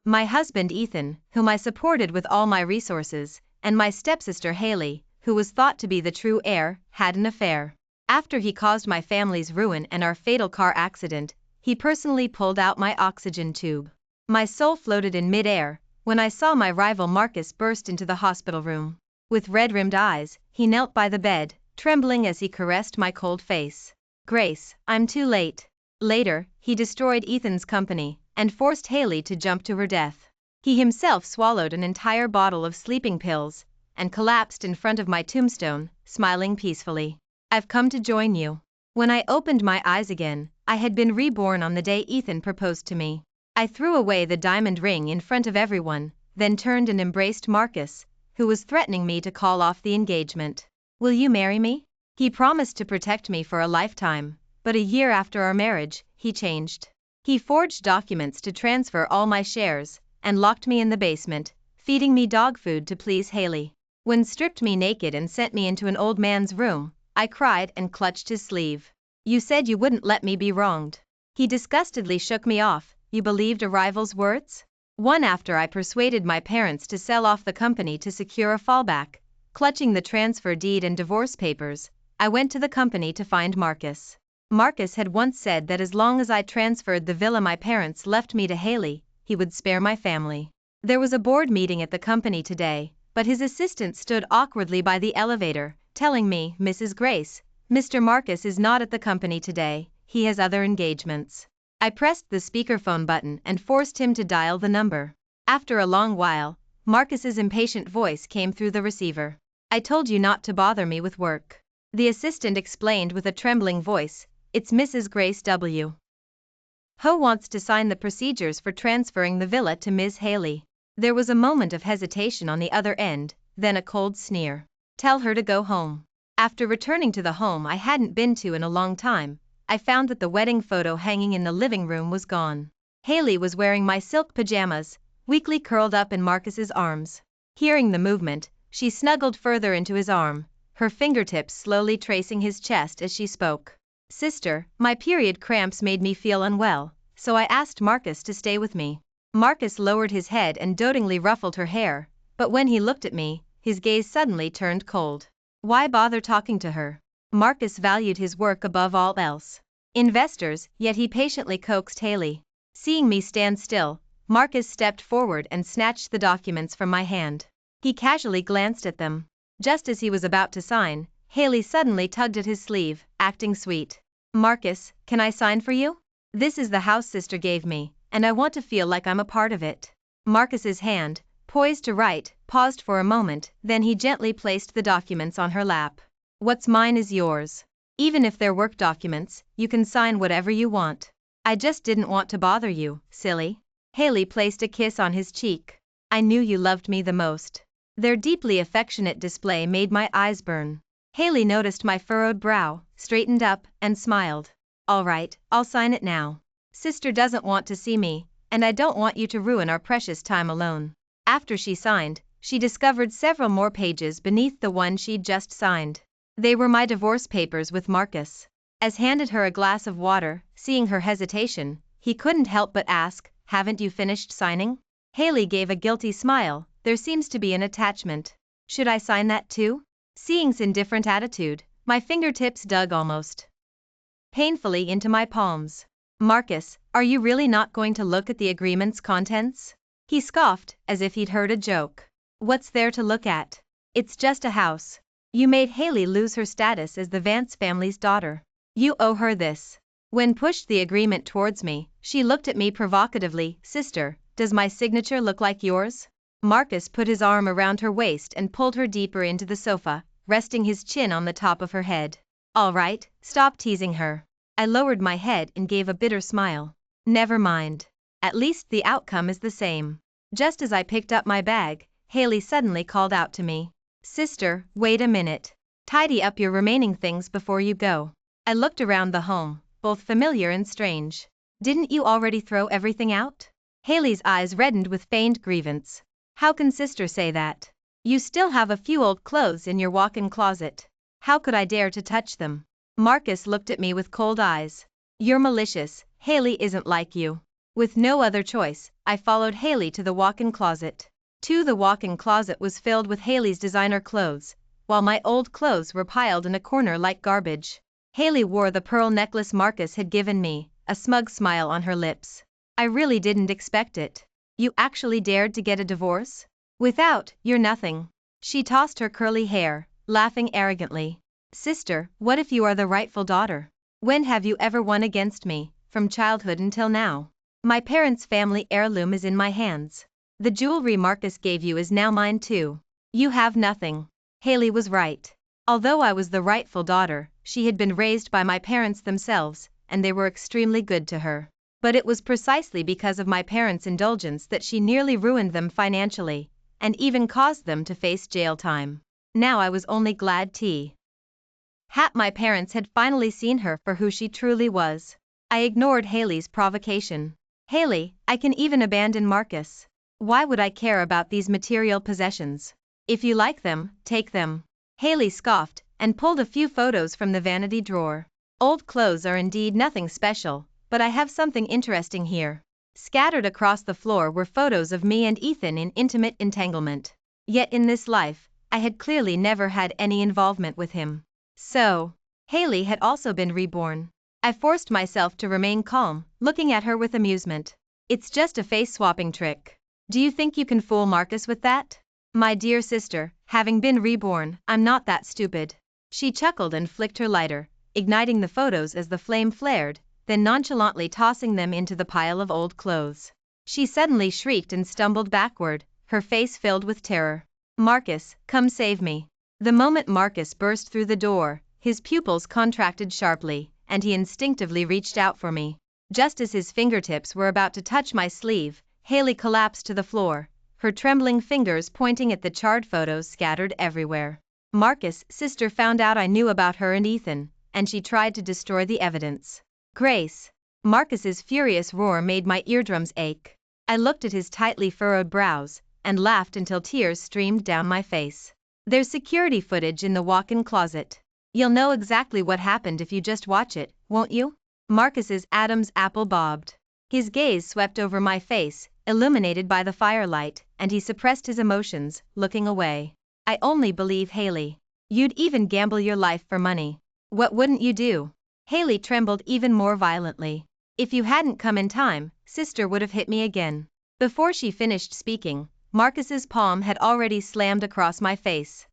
my husband Ethan, whom I supported with all my resources, and my stepsister Haley, who was thought to be the true heir, had an affair. After he caused my family's ruin and our fatal car accident, he personally pulled out my oxygen tube. My soul floated in mid-air when I saw my rival Marcus burst into the hospital room. With red-rimmed eyes, he knelt by the bed, trembling as he caressed my cold face. Grace, I'm too late. Later, he destroyed Ethan's company and forced Haley to jump to her death. He himself swallowed an entire bottle of sleeping pills and collapsed in front of my tombstone, smiling peacefully. I've come to join you. When I opened my eyes again, I had been reborn on the day Ethan proposed to me. I threw away the diamond ring in front of everyone, then turned and embraced Marcus, who was threatening me to call off the engagement. Will you marry me? He promised to protect me for a lifetime, but a year after our marriage, he changed. He forged documents to transfer all my shares, and locked me in the basement, feeding me dog food to please Haley. When stripped me naked and sent me into an old man's room, I cried and clutched his sleeve. You said you wouldn't let me be wronged. He disgustedly shook me off. You believed a rival's words? One after I persuaded my parents to sell off the company to secure a fallback. Clutching the transfer deed and divorce papers, I went to the company to find Marcus. Marcus had once said that as long as I transferred the villa my parents left me to Haley, he would spare my family. There was a board meeting at the company today, but his assistant stood awkwardly by the elevator, telling me, Mrs. Grace, Mr. Marcus is not at the company today, he has other engagements. I pressed the speakerphone button and forced him to dial the number. After a long while, Marcus's impatient voice came through the receiver. I told you not to bother me with work. The assistant explained with a trembling voice, it's Mrs. Grace W. Ho wants to sign the procedures for transferring the villa to Ms. Haley. There was a moment of hesitation on the other end, then a cold sneer. Tell her to go home. After returning to the home I hadn't been to in a long time, I found that the wedding photo hanging in the living room was gone. Haley was wearing my silk pajamas, weakly curled up in Marcus's arms. Hearing the movement, she snuggled further into his arm, her fingertips slowly tracing his chest as she spoke. Sister, my period cramps made me feel unwell, so I asked Marcus to stay with me. Marcus lowered his head and dotingly ruffled her hair, but when he looked at me, his gaze suddenly turned cold. Why bother talking to her? Marcus valued his work above all else. Investors, yet he patiently coaxed Haley. Seeing me stand still, Marcus stepped forward and snatched the documents from my hand. He casually glanced at them. Just as he was about to sign, Haley suddenly tugged at his sleeve, acting sweet. Marcus, can I sign for you? This is the house sister gave me, and I want to feel like I'm a part of it. Marcus's hand, poised to write, paused for a moment, then he gently placed the documents on her lap. What's mine is yours. Even if they're work documents, you can sign whatever you want. I just didn't want to bother you, silly. Haley placed a kiss on his cheek. I knew you loved me the most. Their deeply affectionate display made my eyes burn. Haley noticed my furrowed brow, straightened up, and smiled. All right, I'll sign it now. Sister doesn't want to see me, and I don't want you to ruin our precious time alone. After she signed, she discovered several more pages beneath the one she'd just signed. They were my divorce papers with Marcus. As handed her a glass of water, seeing her hesitation, he couldn't help but ask, haven't you finished signing? Haley gave a guilty smile, there seems to be an attachment. Should I sign that too? Seeing his indifferent attitude, my fingertips dug almost painfully into my palms. Marcus, are you really not going to look at the agreement's contents? He scoffed, as if he'd heard a joke. What's there to look at? It's just a house. You made Haley lose her status as the Vance family's daughter. You owe her this. When pushed the agreement towards me, she looked at me provocatively, Sister, does my signature look like yours? Marcus put his arm around her waist and pulled her deeper into the sofa, resting his chin on the top of her head. All right, stop teasing her. I lowered my head and gave a bitter smile. Never mind. At least the outcome is the same. Just as I picked up my bag, Haley suddenly called out to me. Sister, wait a minute. Tidy up your remaining things before you go. I looked around the home, both familiar and strange. Didn't you already throw everything out? Haley's eyes reddened with feigned grievance. How can sister say that? You still have a few old clothes in your walk-in closet. How could I dare to touch them? Marcus looked at me with cold eyes. You're malicious, Haley isn't like you. With no other choice, I followed Haley to the walk-in closet. The walk-in closet was filled with Haley's designer clothes, while my old clothes were piled in a corner like garbage. Haley wore the pearl necklace Marcus had given me, a smug smile on her lips. I really didn't expect it. You actually dared to get a divorce? Without, you're nothing. She tossed her curly hair, laughing arrogantly. Sister, what if you are the rightful daughter? When have you ever won against me, from childhood until now? My parents' family heirloom is in my hands. The jewelry Marcus gave you is now mine too. You have nothing. Haley was right. Although I was the rightful daughter, she had been raised by my parents themselves, and they were extremely good to her. But it was precisely because of my parents' indulgence that she nearly ruined them financially, and even caused them to face jail time. Now I was only glad my parents had finally seen her for who she truly was. I ignored Haley's provocation. Haley, I can even abandon Marcus. Why would I care about these material possessions? If you like them, take them. Haley scoffed, and pulled a few photos from the vanity drawer. Old clothes are indeed nothing special, but I have something interesting here. Scattered across the floor were photos of me and Ethan in intimate entanglement. Yet in this life, I had clearly never had any involvement with him. So, Haley had also been reborn. I forced myself to remain calm, looking at her with amusement. It's just a face-swapping trick. Do you think you can fool Marcus with that? My dear sister, having been reborn, I'm not that stupid. She chuckled and flicked her lighter, igniting the photos as the flame flared, then nonchalantly tossing them into the pile of old clothes. She suddenly shrieked and stumbled backward, her face filled with terror. Marcus, come save me. The moment Marcus burst through the door, his pupils contracted sharply, and he instinctively reached out for me. Just as his fingertips were about to touch my sleeve, Haley collapsed to the floor, her trembling fingers pointing at the charred photos scattered everywhere. Marcus' sister found out I knew about her and Ethan, and she tried to destroy the evidence. Grace. Marcus's furious roar made my eardrums ache. I looked at his tightly furrowed brows, and laughed until tears streamed down my face. There's security footage in the walk-in closet. You'll know exactly what happened if you just watch it, won't you? Marcus's Adam's apple bobbed. His gaze swept over my face, illuminated by the firelight, and he suppressed his emotions, looking away. I only believe Haley. You'd even gamble your life for money. What wouldn't you do? Haley trembled even more violently. If you hadn't come in time, sister would have hit me again. Before she finished speaking, Marcus's palm had already slammed across my face.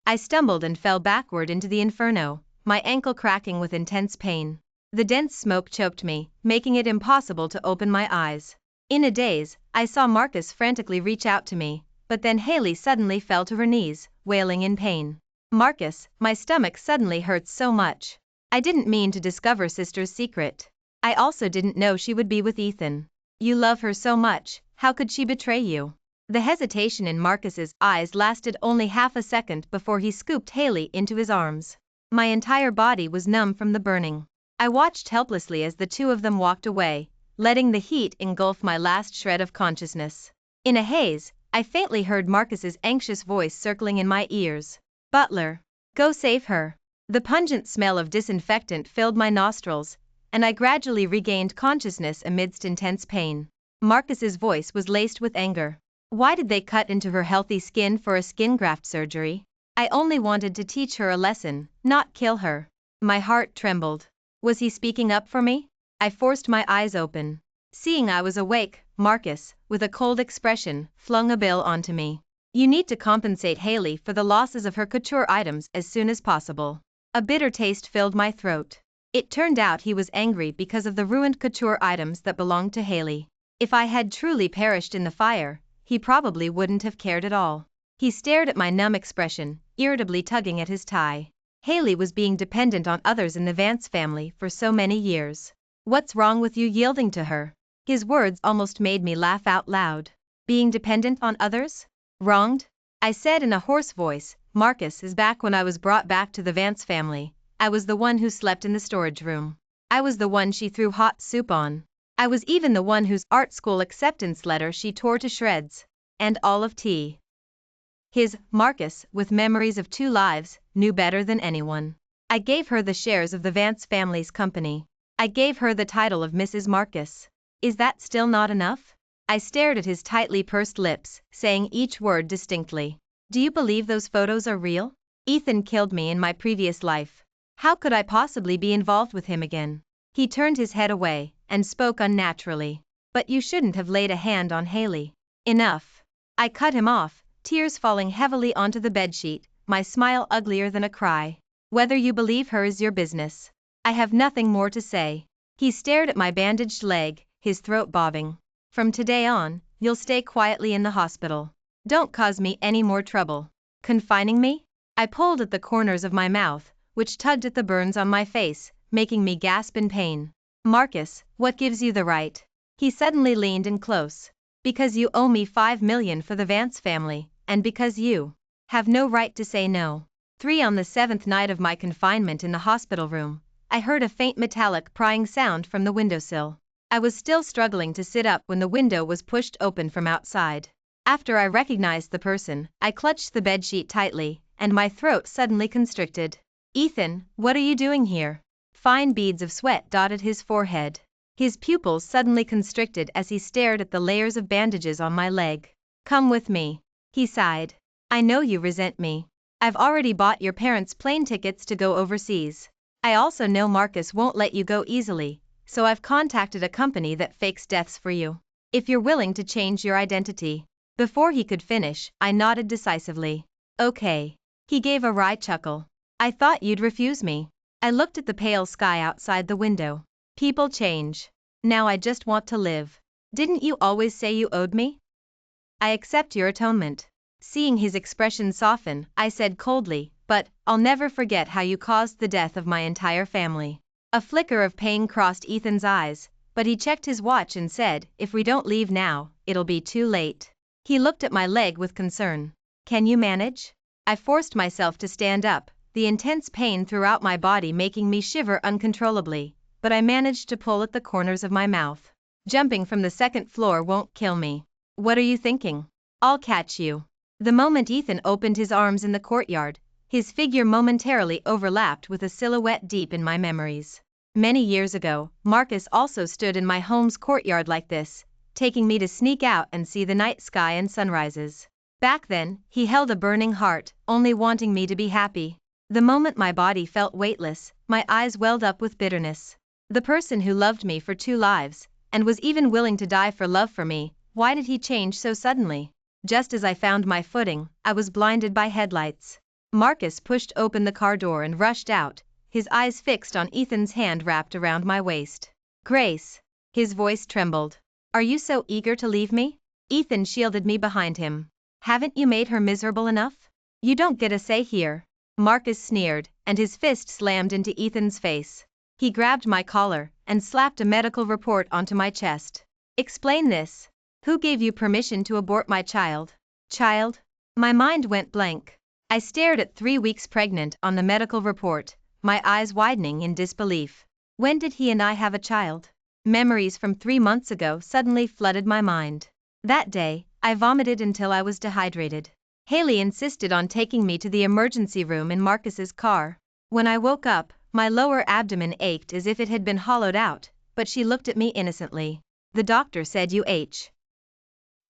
I stumbled and fell backward into the inferno, my ankle cracking with intense pain. The dense smoke choked me, making it impossible to open my eyes. In a daze, I saw Marcus frantically reach out to me, but then Haley suddenly fell to her knees, wailing in pain. Marcus, my stomach suddenly hurts so much. I didn't mean to discover sister's secret. I also didn't know she would be with Ethan. You love her so much, how could she betray you? The hesitation in Marcus's eyes lasted only half a second before he scooped Haley into his arms. My entire body was numb from the burning. I watched helplessly as the two of them walked away, letting the heat engulf my last shred of consciousness. In a haze, I faintly heard Marcus's anxious voice circling in my ears. Butler, go save her. The pungent smell of disinfectant filled my nostrils, and I gradually regained consciousness amidst intense pain. Marcus's voice was laced with anger. Why did they cut into her healthy skin for a skin graft surgery? I only wanted to teach her a lesson, not kill her. My heart trembled. Was he speaking up for me? I forced my eyes open. Seeing I was awake, Marcus, with a cold expression, flung a bill onto me. You need to compensate Haley for the losses of her couture items as soon as possible. A bitter taste filled my throat. It turned out he was angry because of the ruined couture items that belonged to Haley. If I had truly perished in the fire, he probably wouldn't have cared at all. He stared at my numb expression, irritably tugging at his tie. Haley was being dependent on others in the Vance family for so many years. What's wrong with you yielding to her? His words almost made me laugh out loud. Being dependent on others? Wronged? I said in a hoarse voice. Marcus is back. When I was brought back to the Vance family, I was the one who slept in the storage room. I was the one she threw hot soup on. I was even the one whose art school acceptance letter she tore to shreds. And all of his, Marcus, with memories of 2 lives, knew better than anyone. I gave her the shares of the Vance family's company. I gave her the title of Mrs. Marcus. Is that still not enough? I stared at his tightly pursed lips, saying each word distinctly. Do you believe those photos are real? Ethan killed me in my previous life. How could I possibly be involved with him again? He turned his head away and spoke unnaturally. But you shouldn't have laid a hand on Haley. Enough. I cut him off, tears falling heavily onto the bedsheet, my smile uglier than a cry. Whether you believe her is your business. I have nothing more to say. He stared at my bandaged leg, his throat bobbing. From today on, you'll stay quietly in the hospital. Don't cause me any more trouble. Confining me? I pulled at the corners of my mouth, which tugged at the burns on my face, making me gasp in pain. Marcus, what gives you the right? He suddenly leaned in close. Because you owe me $5 million for the Vance family, and because you have no right to say no. 3 On the 7th night of my confinement in the hospital room, I heard a faint metallic prying sound from the windowsill. I was still struggling to sit up when the window was pushed open from outside. After I recognized the person, I clutched the bedsheet tightly, and my throat suddenly constricted. Ethan, what are you doing here? Fine beads of sweat dotted his forehead. His pupils suddenly constricted as he stared at the layers of bandages on my leg. Come with me. He sighed. I know you resent me. I've already bought your parents' plane tickets to go overseas. I also know Marcus won't let you go easily, so I've contacted a company that fakes deaths for you. If you're willing to change your identity. Before he could finish, I nodded decisively. Okay. He gave a wry chuckle. I thought you'd refuse me. I looked at the pale sky outside the window. People change. Now I just want to live. Didn't you always say you owed me? I accept your atonement. Seeing his expression soften, I said coldly, but I'll never forget how you caused the death of my entire family. A flicker of pain crossed Ethan's eyes, but he checked his watch and said, if we don't leave now, it'll be too late. He looked at my leg with concern. Can you manage? I forced myself to stand up, the intense pain throughout my body making me shiver uncontrollably, but I managed to pull at the corners of my mouth. Jumping from the 2nd floor won't kill me. What are you thinking? I'll catch you. The moment Ethan opened his arms in the courtyard, his figure momentarily overlapped with a silhouette deep in my memories. Many years ago, Marcus also stood in my home's courtyard like this, taking me to sneak out and see the night sky and sunrises. Back then, he held a burning heart, only wanting me to be happy. The moment my body felt weightless, my eyes welled up with bitterness. The person who loved me for 2 lives, and was even willing to die for love for me, why did he change so suddenly? Just as I found my footing, I was blinded by headlights. Marcus pushed open the car door and rushed out, his eyes fixed on Ethan's hand wrapped around my waist. Grace. His voice trembled. Are you so eager to leave me? Ethan shielded me behind him. Haven't you made her miserable enough? You don't get a say here. Marcus sneered, and his fist slammed into Ethan's face. He grabbed my collar and slapped a medical report onto my chest. Explain this. Who gave you permission to abort my child? Child? My mind went blank. I stared at 3 weeks pregnant on the medical report, my eyes widening in disbelief. When did he and I have a child? Memories from 3 months ago suddenly flooded my mind. That day, I vomited until I was dehydrated. Haley insisted on taking me to the emergency room in Marcus's car. When I woke up, my lower abdomen ached as if it had been hollowed out, but she looked at me innocently. The doctor said you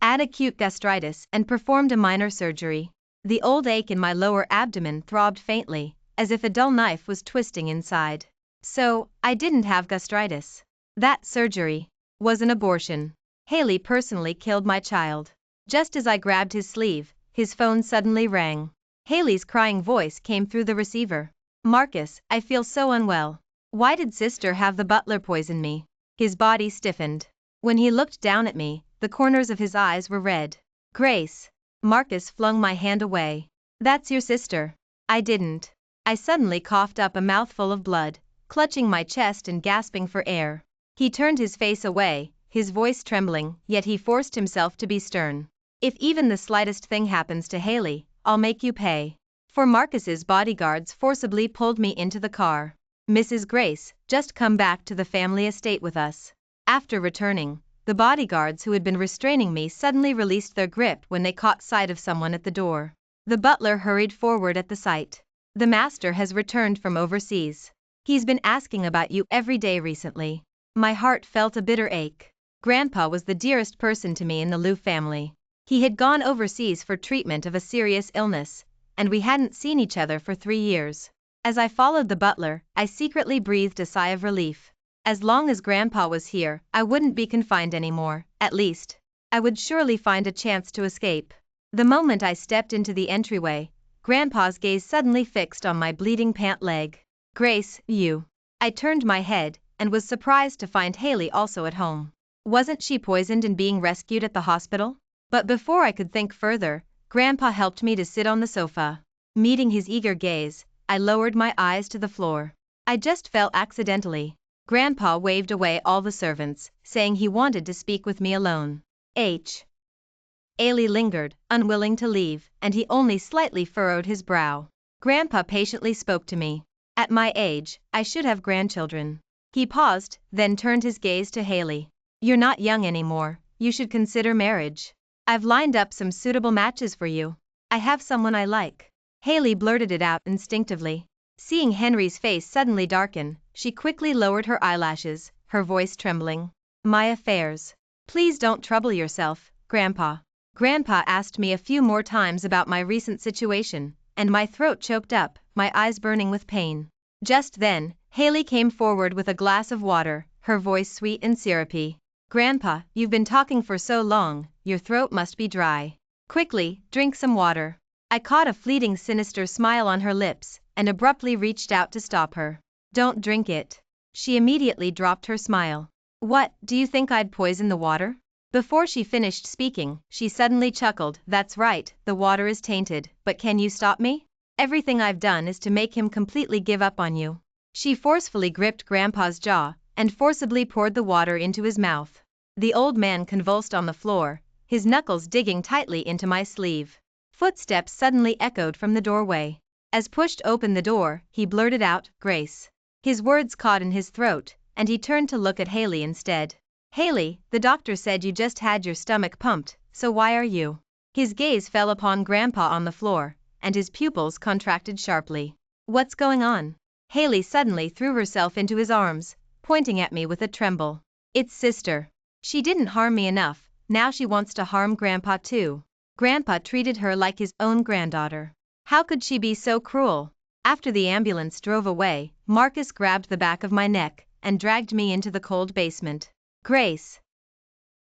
had acute gastritis and performed a minor surgery. The old ache in my lower abdomen throbbed faintly, as if a dull knife was twisting inside. So, I didn't have gastritis. That surgery was an abortion. Haley personally killed my child. Just as I grabbed his sleeve, his phone suddenly rang. Haley's crying voice came through the receiver. Marcus, I feel so unwell. Why did sister have the butler poison me? His body stiffened. When he looked down at me, the corners of his eyes were red. Grace. Marcus flung my hand away. That's your sister. I didn't. I suddenly coughed up a mouthful of blood, clutching my chest and gasping for air. He turned his face away, his voice trembling, yet he forced himself to be stern. If even the slightest thing happens to Haley, I'll make you pay. For Marcus's bodyguards forcibly pulled me into the car. Mrs. Grace, just come back to the family estate with us. After returning, the bodyguards who had been restraining me suddenly released their grip when they caught sight of someone at the door. The butler hurried forward at the sight. The master has returned from overseas. He's been asking about you every day recently. My heart felt a bitter ache. Grandpa was the dearest person to me in the Liu family. He had gone overseas for treatment of a serious illness, and we hadn't seen each other for 3 years. As I followed the butler, I secretly breathed a sigh of relief. As long as Grandpa was here, I wouldn't be confined anymore, at least. I would surely find a chance to escape. The moment I stepped into the entryway, Grandpa's gaze suddenly fixed on my bleeding pant leg. Grace, you. I turned my head, and was surprised to find Haley also at home. Wasn't she poisoned and being rescued at the hospital? But before I could think further, Grandpa helped me to sit on the sofa. Meeting his eager gaze, I lowered my eyes to the floor. I just fell accidentally. Grandpa waved away all the servants, saying he wanted to speak with me alone. Ailey lingered, unwilling to leave, and he only slightly furrowed his brow. Grandpa patiently spoke to me. At my age, I should have grandchildren. He paused, then turned his gaze to Haley. You're not young anymore, you should consider marriage. I've lined up some suitable matches for you. I have someone I like. Haley blurted it out instinctively. Seeing Henry's face suddenly darken, she quickly lowered her eyelashes, her voice trembling. My affairs. Please don't trouble yourself, Grandpa. Grandpa asked me a few more times about my recent situation, and my throat choked up, my eyes burning with pain. Just then, Haley came forward with a glass of water, her voice sweet and syrupy. Grandpa, you've been talking for so long, your throat must be dry. Quickly, drink some water. I caught a fleeting sinister smile on her lips, and abruptly reached out to stop her. Don't drink it. She immediately dropped her smile. What, do you think I'd poison the water? Before she finished speaking, she suddenly chuckled. That's right, the water is tainted, but can you stop me? Everything I've done is to make him completely give up on you. She forcefully gripped Grandpa's jaw, and forcibly poured the water into his mouth. The old man convulsed on the floor, his knuckles digging tightly into my sleeve. Footsteps suddenly echoed from the doorway. As pushed open the door, he blurted out, Grace. His words caught in his throat, and he turned to look at Haley instead. Haley, the doctor said you just had your stomach pumped, so why are you? His gaze fell upon Grandpa on the floor, and his pupils contracted sharply. What's going on? Haley suddenly threw herself into his arms, pointing at me with a tremble. It's sister. She didn't harm me enough, now she wants to harm Grandpa too. Grandpa treated her like his own granddaughter. How could she be so cruel? After the ambulance drove away, Marcus grabbed the back of my neck and dragged me into the cold basement. Grace.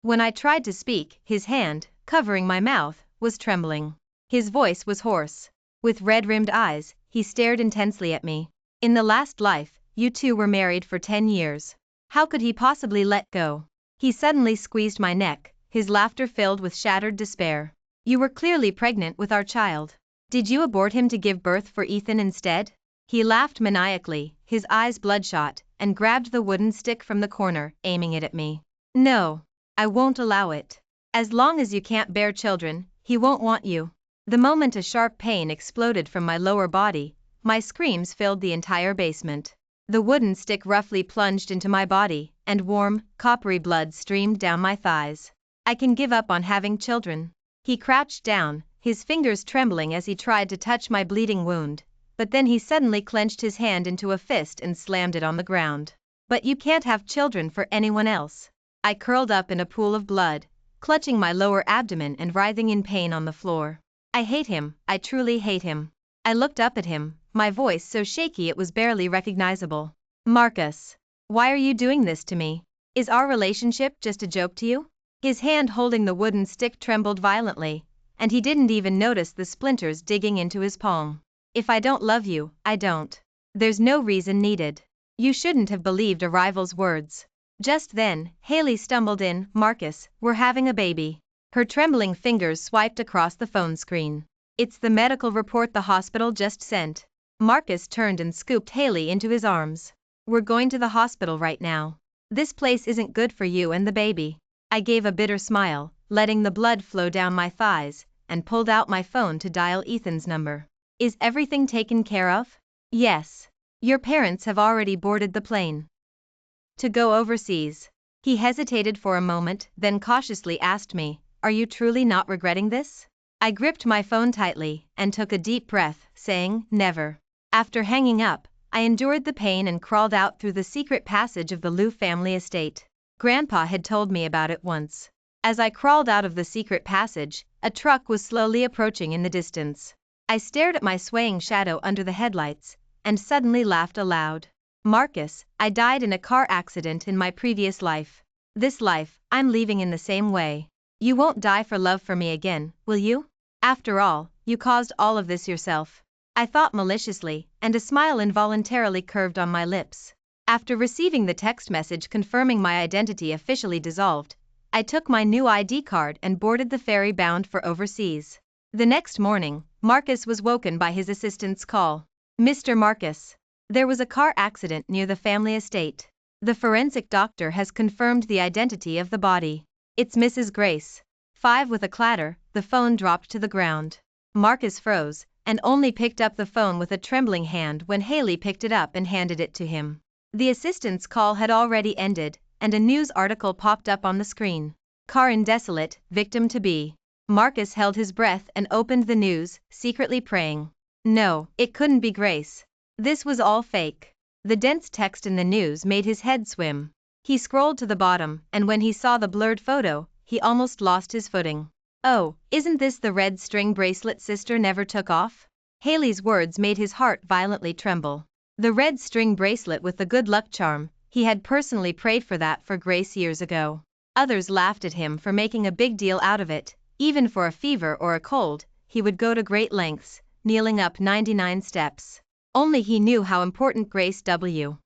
When I tried to speak, his hand, covering my mouth, was trembling. His voice was hoarse. With red-rimmed eyes, he stared intensely at me. In the last life, you two were married for 10 years. How could he possibly let go? He suddenly squeezed my neck, his laughter filled with shattered despair. You were clearly pregnant with our child. Did you abort him to give birth for Ethan instead? He laughed maniacally, his eyes bloodshot, and grabbed the wooden stick from the corner, aiming it at me. No. I won't allow it. As long as you can't bear children, he won't want you. The moment a sharp pain exploded from my lower body, my screams filled the entire basement. The wooden stick roughly plunged into my body, and warm, coppery blood streamed down my thighs. I can give up on having children. He crouched down, his fingers trembling as he tried to touch my bleeding wound, but then he suddenly clenched his hand into a fist and slammed it on the ground. But you can't have children for anyone else. I curled up in a pool of blood, clutching my lower abdomen and writhing in pain on the floor. I hate him, I truly hate him. I looked up at him, my voice so shaky it was barely recognizable. Marcus. Why are you doing this to me? Is our relationship just a joke to you? His hand holding the wooden stick trembled violently, and he didn't even notice the splinters digging into his palm. If I don't love you, I don't. There's no reason needed. You shouldn't have believed a rival's words. Just then, Haley stumbled in. Marcus, we're having a baby. Her trembling fingers swiped across the phone screen. It's the medical report the hospital just sent. Marcus turned and scooped Haley into his arms. We're going to the hospital right now. This place isn't good for you and the baby. I gave a bitter smile, letting the blood flow down my thighs, and pulled out my phone to dial Ethan's number. Is everything taken care of? Yes. Your parents have already boarded the plane to go overseas. He hesitated for a moment, then cautiously asked me, Are you truly not regretting this? I gripped my phone tightly and took a deep breath, saying, Never. After hanging up, I endured the pain and crawled out through the secret passage of the Liu family estate. Grandpa had told me about it once. As I crawled out of the secret passage, a truck was slowly approaching in the distance. I stared at my swaying shadow under the headlights, and suddenly laughed aloud. Marcus, I died in a car accident in my previous life. This life, I'm leaving in the same way. You won't die for love for me again, will you? After all, you caused all of this yourself. I thought maliciously, and a smile involuntarily curved on my lips. After receiving the text message confirming my identity officially dissolved, I took my new ID card and boarded the ferry bound for overseas. The next morning, Marcus was woken by his assistant's call. Mr. Marcus, there was a car accident near the family estate. The forensic doctor has confirmed the identity of the body. It's Mrs. Grace. 5 With a clatter, the phone dropped to the ground. Marcus froze, and only picked up the phone with a trembling hand when Haley picked it up and handed it to him. The assistant's call had already ended, and a news article popped up on the screen. Karen desolate, victim to be. Marcus held his breath and opened the news, secretly praying. No, it couldn't be Grace. This was all fake. The dense text in the news made his head swim. He scrolled to the bottom, and when he saw the blurred photo, he almost lost his footing. Oh, isn't this the red string bracelet sister never took off? Haley's words made his heart violently tremble. The red string bracelet with the good luck charm, he had personally prayed for that for Grace years ago. Others laughed at him for making a big deal out of it. Even for a fever or a cold, he would go to great lengths, kneeling up 99 steps. Only he knew how important Grace W.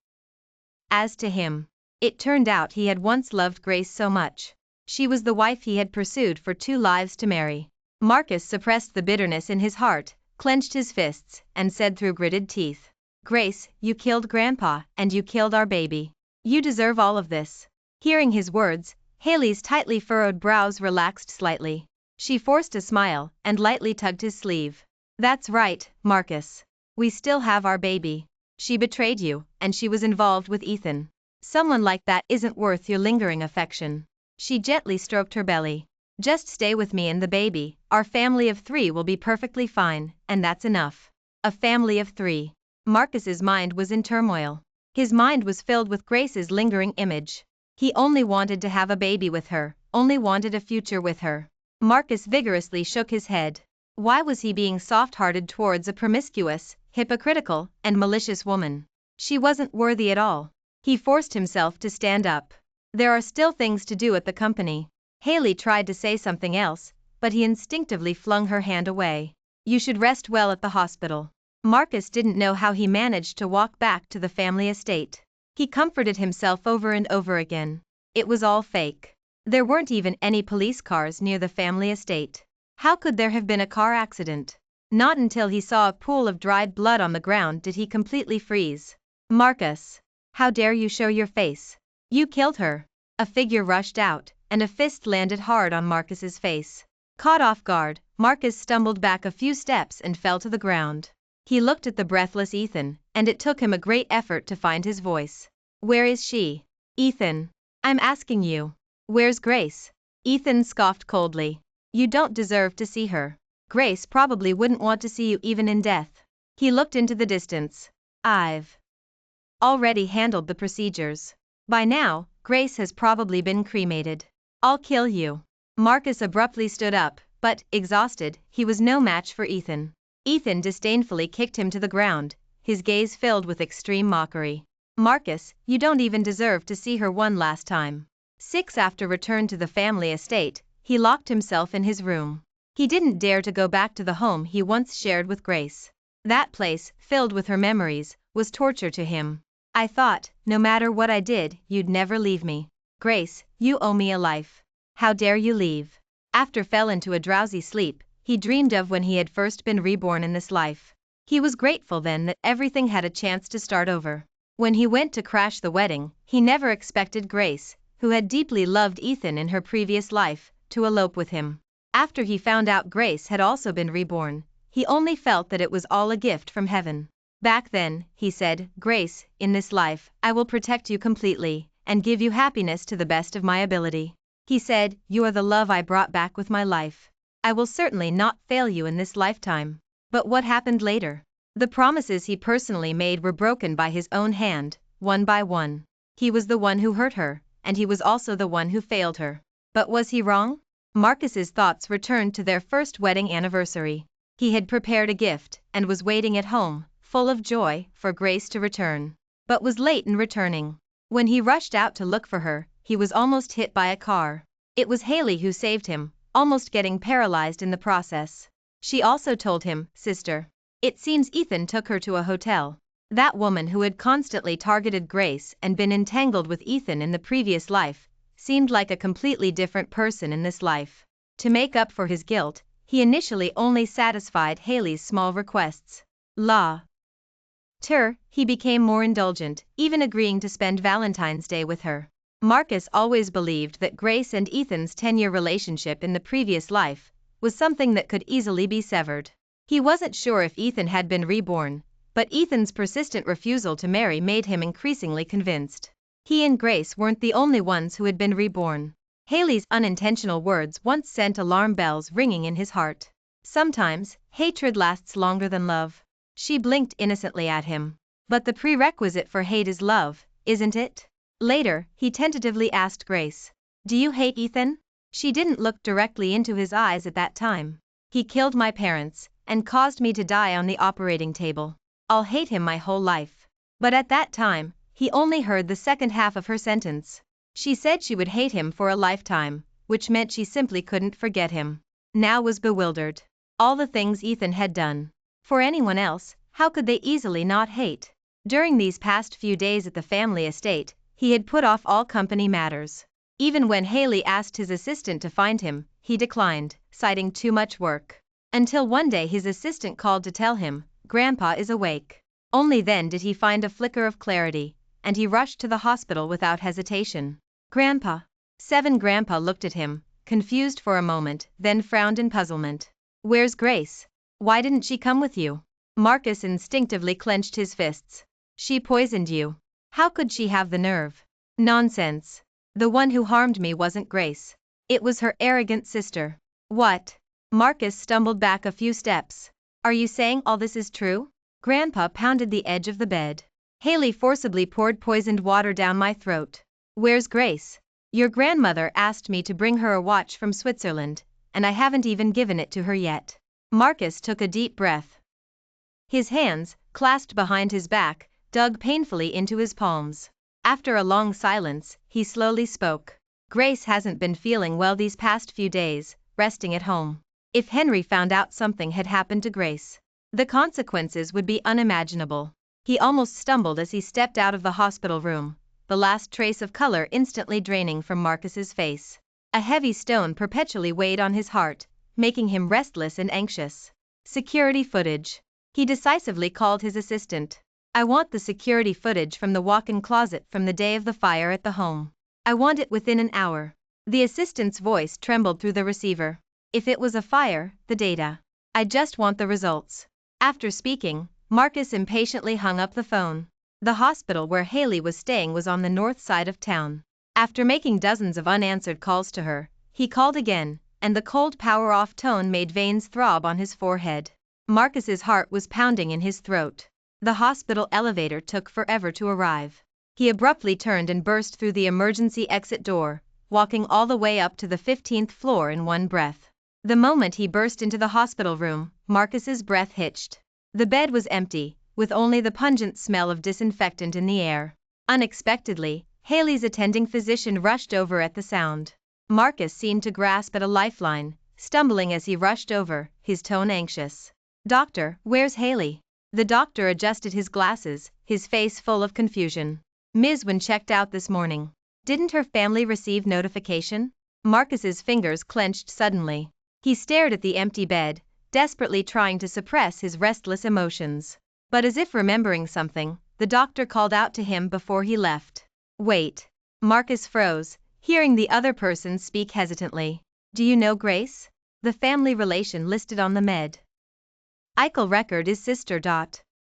As to him, it turned out he had once loved Grace so much. She was the wife he had pursued for 2 lives to marry. Marcus suppressed the bitterness in his heart, clenched his fists, and said through gritted teeth, Grace, you killed Grandpa, and you killed our baby. You deserve all of this. Hearing his words, Haley's tightly furrowed brows relaxed slightly. She forced a smile, and lightly tugged his sleeve. That's right, Marcus. We still have our baby. She betrayed you, and she was involved with Ethan. Someone like that isn't worth your lingering affection. She gently stroked her belly. Just stay with me and the baby, our family of 3 will be perfectly fine, and that's enough. A family of 3. Marcus's mind was in turmoil. His mind was filled with Grace's lingering image. He only wanted to have a baby with her, only wanted a future with her. Marcus vigorously shook his head. Why was he being soft-hearted towards a promiscuous, hypocritical, and malicious woman? She wasn't worthy at all. He forced himself to stand up. There are still things to do at the company. Haley tried to say something else, but he instinctively flung her hand away. You should rest well at the hospital. Marcus didn't know how he managed to walk back to the family estate. He comforted himself over and over again. It was all fake. There weren't even any police cars near the family estate. How could there have been a car accident? Not until he saw a pool of dried blood on the ground did he completely freeze. Marcus, how dare you show your face? You killed her. A figure rushed out, and a fist landed hard on Marcus's face. Caught off guard, Marcus stumbled back a few steps and fell to the ground. He looked at the breathless Ethan, and it took him a great effort to find his voice. Where is she? Ethan, I'm asking you. Where's Grace? Ethan scoffed coldly. You don't deserve to see her. Grace probably wouldn't want to see you even in death. He looked into the distance. I've already handled the procedures. By now, Grace has probably been cremated. I'll kill you. Marcus abruptly stood up, but, exhausted, he was no match for Ethan. Ethan disdainfully kicked him to the ground, his gaze filled with extreme mockery. Marcus, you don't even deserve to see her one last time. 6 After return to the family estate, he locked himself in his room. He didn't dare to go back to the home he once shared with Grace. That place, filled with her memories, was torture to him. I thought, no matter what I did, you'd never leave me. Grace, you owe me a life. How dare you leave? After fell into a drowsy sleep, he dreamed of when he had first been reborn in this life. He was grateful then that everything had a chance to start over. When he went to crash the wedding, he never expected Grace, who had deeply loved Ethan in her previous life, to elope with him. After he found out Grace had also been reborn, he only felt that it was all a gift from heaven. Back then, he said, Grace, in this life, I will protect you completely, and give you happiness to the best of my ability. He said, you are the love I brought back with my life. I will certainly not fail you in this lifetime. But what happened later? The promises he personally made were broken by his own hand, one by one. He was the one who hurt her, and he was also the one who failed her. But was he wrong? Marcus's thoughts returned to their first wedding anniversary. He had prepared a gift, and was waiting at home, full of joy, for Grace to return. But was late in returning. When he rushed out to look for her, he was almost hit by a car. It was Haley who saved him, almost getting paralyzed in the process. She also told him, "Sister. It seems Ethan took her to a hotel." That woman who had constantly targeted Grace and been entangled with Ethan in the previous life, seemed like a completely different person in this life. To make up for his guilt, he initially only satisfied Haley's small requests. He became more indulgent, even agreeing to spend Valentine's Day with her. Marcus always believed that Grace and Ethan's 10-year relationship in the previous life was something that could easily be severed. He wasn't sure if Ethan had been reborn, but Ethan's persistent refusal to marry made him increasingly convinced. He and Grace weren't the only ones who had been reborn. Haley's unintentional words once sent alarm bells ringing in his heart. Sometimes, hatred lasts longer than love. She blinked innocently at him. But the prerequisite for hate is love, isn't it? Later, he tentatively asked Grace, "Do you hate Ethan?" She didn't look directly into his eyes at that time. "He killed my parents, and caused me to die on the operating table. I'll hate him my whole life." But at that time, he only heard the second half of her sentence. She said she would hate him for a lifetime, which meant she simply couldn't forget him. Now was bewildered. All the things Ethan had done. For anyone else, how could they easily not hate? During these past few days at the family estate, he had put off all company matters. Even when Haley asked his assistant to find him, he declined, citing too much work. Until one day his assistant called to tell him, "Grandpa is awake." Only then did he find a flicker of clarity, and he rushed to the hospital without hesitation. "Grandpa." Grandpa looked at him, confused for a moment, then frowned in puzzlement. "Where's Grace? Why didn't she come with you?" Marcus instinctively clenched his fists. "She poisoned you. How could she have the nerve?" "Nonsense. The one who harmed me wasn't Grace. It was her arrogant sister." "What?" Marcus stumbled back a few steps. "Are you saying all this is true?" Grandpa pounded the edge of the bed. "Haley forcibly poured poisoned water down my throat." "Where's Grace?" "Your grandmother asked me to bring her a watch from Switzerland, and I haven't even given it to her yet." Marcus took a deep breath. His hands, clasped behind his back, dug painfully into his palms. After a long silence, he slowly spoke. "Grace hasn't been feeling well these past few days, resting at home. If Henry found out something had happened to Grace, the consequences would be unimaginable." He almost stumbled as he stepped out of the hospital room, the last trace of color instantly draining from Marcus's face. A heavy stone perpetually weighed on his heart, making him restless and anxious. Security footage. He decisively called his assistant. "I want the security footage from the walk-in closet from the day of the fire at the home. I want it within an hour." The assistant's voice trembled through the receiver. "If it was a fire, the data. I just want the results." After speaking, Marcus impatiently hung up the phone. The hospital where Haley was staying was on the north side of town. After making dozens of unanswered calls to her, he called again, and the cold power-off tone made veins throb on his forehead. Marcus's heart was pounding in his throat. The hospital elevator took forever to arrive. He abruptly turned and burst through the emergency exit door, walking all the way up to the 15th floor in one breath. The moment he burst into the hospital room, Marcus's breath hitched. The bed was empty, with only the pungent smell of disinfectant in the air. Unexpectedly, Haley's attending physician rushed over at the sound. Marcus seemed to grasp at a lifeline, stumbling as he rushed over, his tone anxious. "Doctor, where's Haley?" The doctor adjusted his glasses, his face full of confusion. "Ms. Wynn checked out this morning. Didn't her family receive notification?" Marcus's fingers clenched suddenly. He stared at the empty bed, desperately trying to suppress his restless emotions. But as if remembering something, the doctor called out to him before he left. "Wait." Marcus froze, hearing the other person speak hesitantly. "Do you know Grace? The family relation listed on the medical record is sister.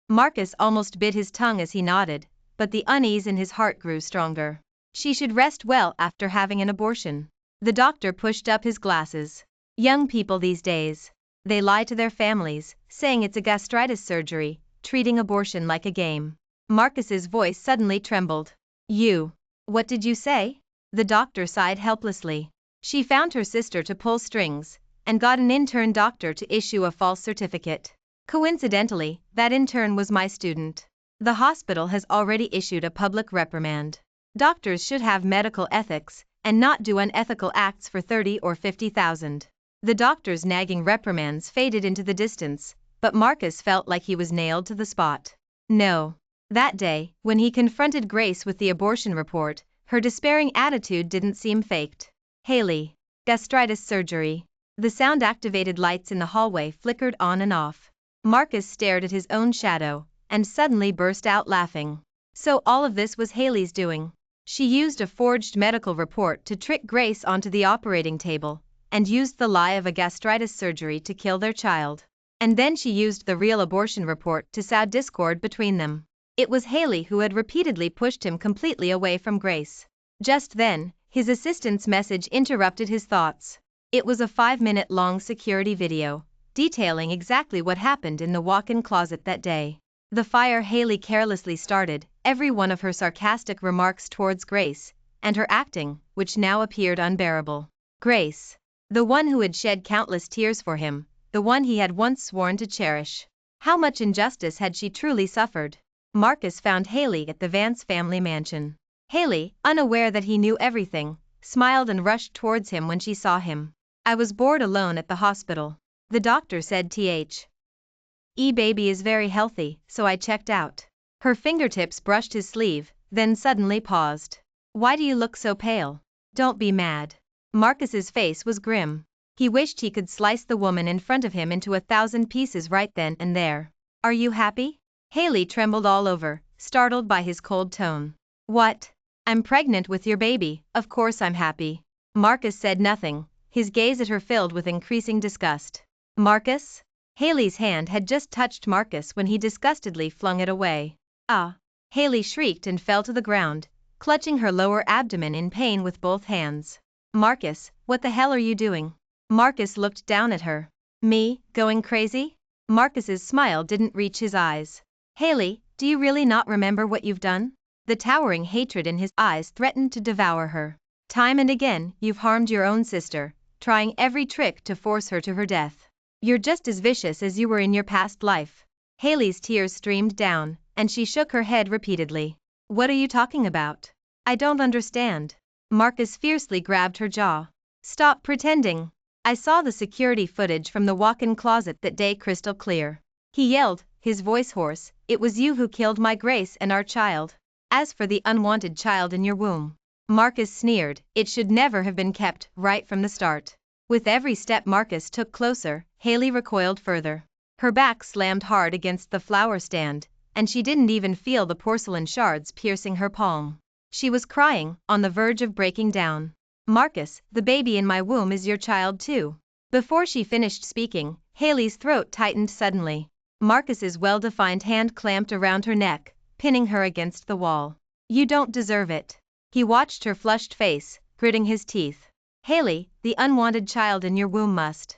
Marcus almost bit his tongue as he nodded, but the unease in his heart grew stronger. "She should rest well after having an abortion." The doctor pushed up his glasses. "Young people these days. They lie to their families, saying it's a gastritis surgery, treating abortion like a game." Marcus's voice suddenly trembled. "You. What did you say?" The doctor sighed helplessly. She found her sister to pull strings, and got an intern doctor to issue a false certificate. Coincidentally, that intern was my student. The hospital has already issued a public reprimand. Doctors should have medical ethics, and not do unethical acts for 30 or 50,000. The doctor's nagging reprimands faded into the distance, but Marcus felt like he was nailed to the spot. No. That day, when he confronted Grace with the abortion report, her despairing attitude didn't seem faked. Haley. Gastritis surgery. The sound-activated lights in the hallway flickered on and off. Marcus stared at his own shadow, and suddenly burst out laughing. So all of this was Haley's doing. She used a forged medical report to trick Grace onto the operating table, and used the lie of a gastritis surgery to kill their child. And then she used the real abortion report to sow discord between them. It was Haley who had repeatedly pushed him completely away from Grace. Just then, his assistant's message interrupted his thoughts. It was a 5-minute-long security video, detailing exactly what happened in the walk-in closet that day. The fire Haley carelessly started, every one of her sarcastic remarks towards Grace, and her acting, which now appeared unbearable. Grace. The one who had shed countless tears for him, the one he had once sworn to cherish. How much injustice had she truly suffered? Marcus found Haley at the Vance family mansion. Haley, unaware that he knew everything, smiled and rushed towards him when she saw him. I was bored alone at the hospital. The doctor said baby is very healthy, so I checked out. Her fingertips brushed his sleeve, then suddenly paused. Why do you look so pale? Don't be mad. Marcus's face was grim. He wished he could slice the woman in front of him into 1,000 pieces right then and there. Are you happy? Haley trembled all over, startled by his cold tone. What? I'm pregnant with your baby, of course I'm happy. Marcus said nothing, his gaze at her filled with increasing disgust. Marcus? Haley's hand had just touched Marcus when he disgustedly flung it away. Ah! Haley shrieked and fell to the ground, clutching her lower abdomen in pain with both hands. Marcus, what the hell are you doing? Marcus looked down at her. Me, going crazy? Marcus's smile didn't reach his eyes. Haley, do you really not remember what you've done? The towering hatred in his eyes threatened to devour her. Time and again, you've harmed your own sister, trying every trick to force her to her death. You're just as vicious as you were in your past life. Haley's tears streamed down, and she shook her head repeatedly. What are you talking about? I don't understand. Marcus fiercely grabbed her jaw. Stop pretending. I saw the security footage from the walk-in closet that day crystal clear. He yelled, his voice hoarse, it was you who killed my Grace and our child. As for the unwanted child in your womb, Marcus sneered, it should never have been kept, right from the start. With every step Marcus took closer, Haley recoiled further. Her back slammed hard against the flower stand, and she didn't even feel the porcelain shards piercing her palm. She was crying, on the verge of breaking down. Marcus, the baby in my womb is your child too. Before she finished speaking, Haley's throat tightened suddenly. Marcus's well-defined hand clamped around her neck, pinning her against the wall. You don't deserve it. He watched her flushed face, gritting his teeth. Haley, the unwanted child in your womb must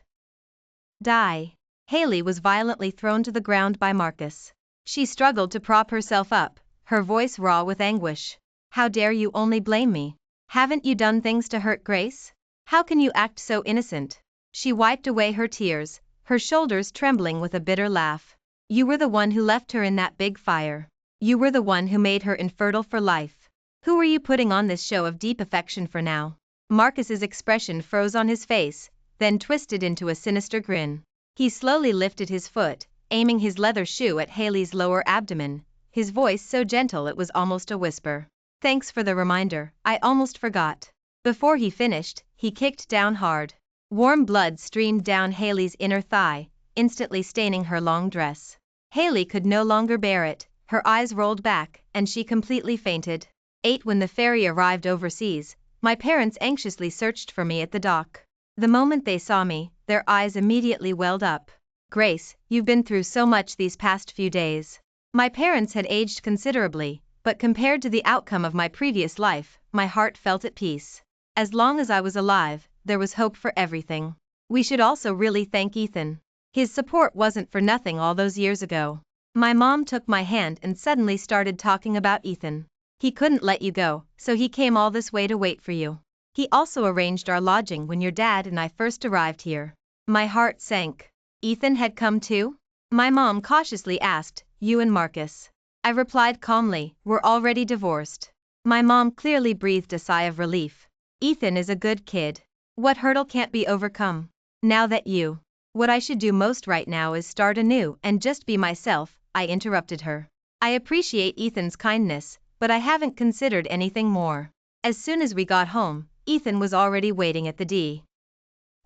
die. Haley was violently thrown to the ground by Marcus. She struggled to prop herself up, her voice raw with anguish. How dare you only blame me? Haven't you done things to hurt Grace? How can you act so innocent? She wiped away her tears, her shoulders trembling with a bitter laugh. You were the one who left her in that big fire. You were the one who made her infertile for life. Who are you putting on this show of deep affection for now? Marcus's expression froze on his face, then twisted into a sinister grin. He slowly lifted his foot, aiming his leather shoe at Haley's lower abdomen, his voice so gentle it was almost a whisper. Thanks for the reminder, I almost forgot. Before he finished, he kicked down hard. Warm blood streamed down Haley's inner thigh, instantly staining her long dress. Haley could no longer bear it, her eyes rolled back, and she completely fainted. 8 When the ferry arrived overseas, my parents anxiously searched for me at the dock. The moment they saw me, their eyes immediately welled up. Grace, you've been through so much these past few days. My parents had aged considerably, but compared to the outcome of my previous life, my heart felt at peace. As long as I was alive, there was hope for everything. We should also really thank Ethan. His support wasn't for nothing all those years ago. My mom took my hand and suddenly started talking about Ethan. He couldn't let you go, so he came all this way to wait for you. He also arranged our lodging when your dad and I first arrived here. My heart sank. Ethan had come too? My mom cautiously asked, you and Marcus. I replied calmly, we're already divorced. My mom clearly breathed a sigh of relief. Ethan is a good kid. What hurdle can't be overcome? Now that you. What I should do most right now is start anew and just be myself, I interrupted her. I appreciate Ethan's kindness, but I haven't considered anything more. As soon as we got home, Ethan was already waiting at the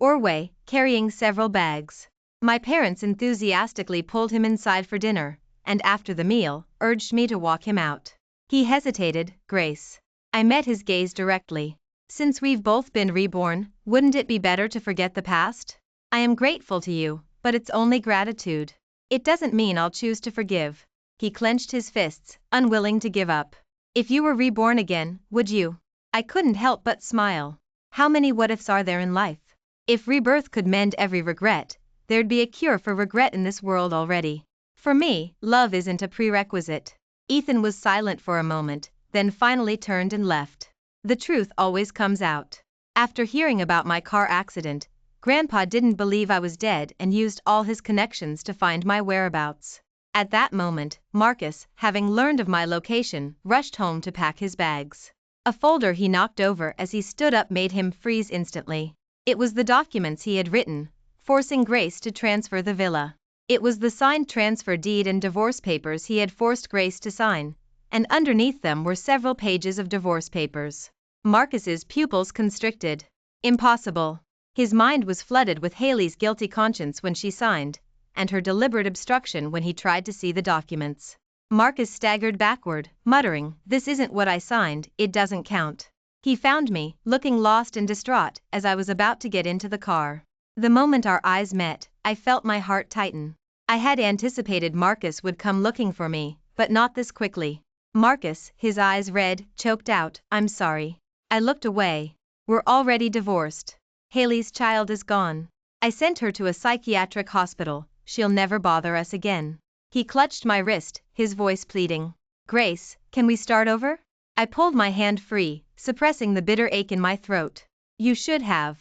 doorway, carrying several bags. My parents enthusiastically pulled him inside for dinner, and after the meal, urged me to walk him out. He hesitated, Grace. I met his gaze directly. Since we've both been reborn, wouldn't it be better to forget the past? I am grateful to you, but it's only gratitude. It doesn't mean I'll choose to forgive. He clenched his fists, unwilling to give up. If you were reborn again, would you? I couldn't help but smile. How many what-ifs are there in life? If rebirth could mend every regret, there'd be a cure for regret in this world already. For me, love isn't a prerequisite. Ethan was silent for a moment, then finally turned and left. The truth always comes out. After hearing about my car accident, Grandpa didn't believe I was dead and used all his connections to find my whereabouts. At that moment, Marcus, having learned of my location, rushed home to pack his bags. A folder he knocked over as he stood up made him freeze instantly. It was the documents he had written, forcing Grace to transfer the villa. It was the signed transfer deed and divorce papers he had forced Grace to sign, and underneath them were several pages of divorce papers. Marcus's pupils constricted. Impossible. His mind was flooded with Haley's guilty conscience when she signed, and her deliberate obstruction when he tried to see the documents. Marcus staggered backward, muttering, this isn't what I signed, it doesn't count. He found me, looking lost and distraught, as I was about to get into the car. The moment our eyes met, I felt my heart tighten. I had anticipated Marcus would come looking for me, but not this quickly. Marcus, his eyes red, choked out, I'm sorry. I looked away. We're already divorced. Haley's child is gone. I sent her to a psychiatric hospital, she'll never bother us again. He clutched my wrist, his voice pleading. Grace, can we start over? I pulled my hand free, suppressing the bitter ache in my throat. You should have.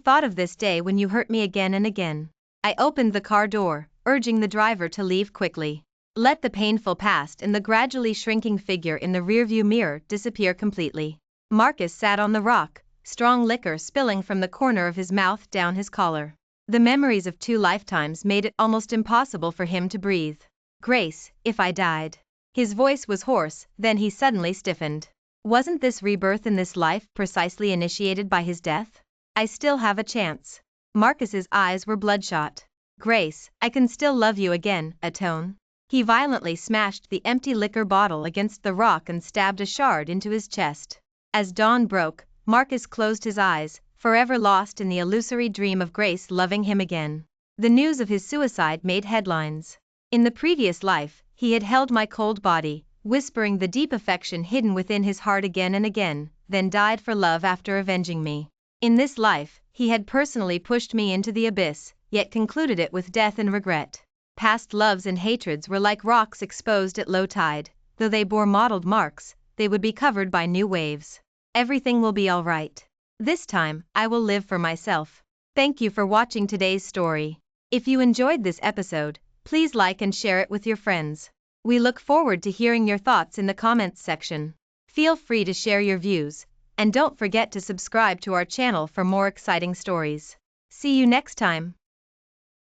Thought of this day when you hurt me again and again. I opened the car door, urging the driver to leave quickly. Let the painful past and the gradually shrinking figure in the rearview mirror disappear completely. Marcus sat on the rock, strong liquor spilling from the corner of his mouth down his collar. The memories of 2 lifetimes made it almost impossible for him to breathe. Grace, if I died. His voice was hoarse, then he suddenly stiffened. Wasn't this rebirth in this life precisely initiated by his death? I still have a chance. Marcus's eyes were bloodshot. Grace, I can still love you again, atone. He violently smashed the empty liquor bottle against the rock and stabbed a shard into his chest. As dawn broke, Marcus closed his eyes, forever lost in the illusory dream of Grace loving him again. The news of his suicide made headlines. In the previous life, he had held my cold body, whispering the deep affection hidden within his heart again and again, then died for love after avenging me. In this life, he had personally pushed me into the abyss, yet concluded it with death and regret. Past loves and hatreds were like rocks exposed at low tide, though they bore mottled marks, they would be covered by new waves. Everything will be all right. This time, I will live for myself. Thank you for watching today's story. If you enjoyed this episode, please like and share it with your friends. We look forward to hearing your thoughts in the comments section. Feel free to share your views, and don't forget to subscribe to our channel for more exciting stories. See you next time.